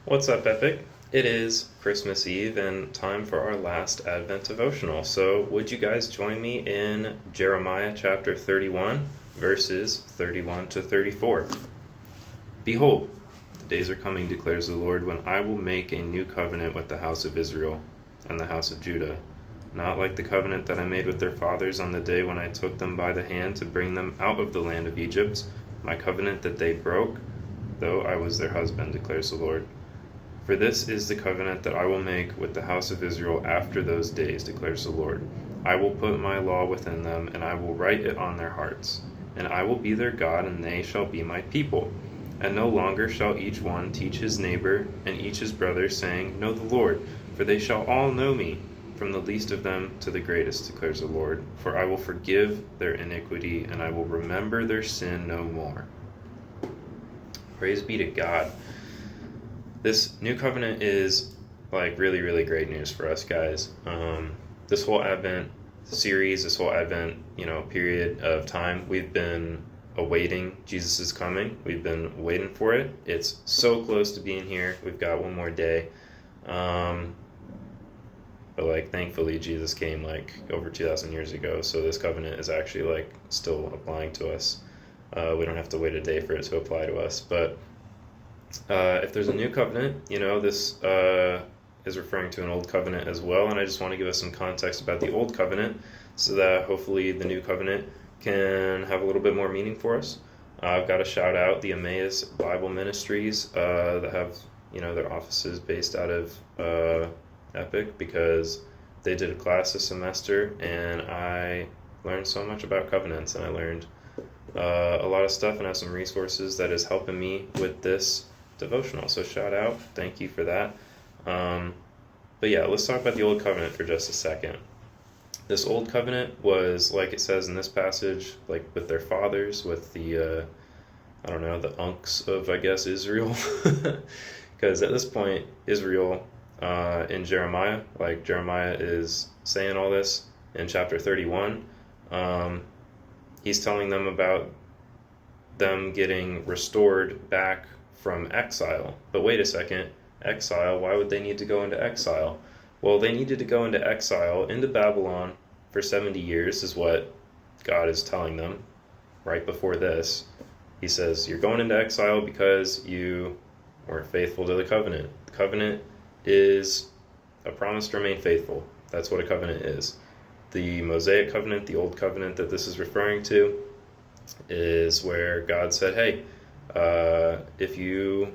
What's up, Epic? It is Christmas Eve and time for our last Advent devotional. So, would you guys join me in Jeremiah chapter 31, verses 31 to 34? Behold, the days are coming, declares the Lord, when I will make a new covenant with the house of Israel and the house of Judah, not like the covenant that I made with their fathers on the day when I took them by the hand to bring them out of the land of Egypt, my covenant that they broke, though I was their husband, declares the Lord. For this is the covenant that I will make with the house of Israel after those days, declares the Lord. I will put my law within them, and I will write it on their hearts. And I will be their God, and they shall be my people. And no longer shall each one teach his neighbor and each his brother, saying, Know the Lord, for they shall all know me, from the least of them to the greatest, declares the Lord. For I will forgive their iniquity, and I will remember their sin no more. Praise be to God. This new covenant is really, really great news for us guys. This whole Advent series, this whole Advent, period of time, we've been awaiting Jesus' coming. We've been waiting for it. It's so close to being here. We've got one more day. But thankfully Jesus came over 2,000 years ago, so this covenant is actually still applying to us. We don't have to wait a day for it to apply to us. But if there's a new covenant, this is referring to an old covenant as well, and I just want to give us some context about the old covenant so that hopefully the new covenant can have a little bit more meaning for us. I've got to shout out the Emmaus Bible Ministries that have their offices based out of Epic, because they did a class this semester and I learned so much about covenants, and I learned a lot of stuff and have some resources that is helping me with this devotional. So shout out, thank you for that. But yeah, let's talk about the old covenant for just a second. This old covenant was, like it says in this passage, with their fathers, with the the unks of, I guess, Israel. Because at this point, Israel in Jeremiah, Jeremiah is saying all this in chapter 31. He's telling them about them getting restored back from exile. But wait a second, exile, why would they need to go into exile? Well, they needed to go into exile into Babylon for 70 years is what God is telling them right before this. He says, you're going into exile because you weren't faithful to the covenant. The covenant is a promise to remain faithful. That's what a covenant is. The Mosaic covenant, the old covenant that this is referring to, is where God said, hey, if you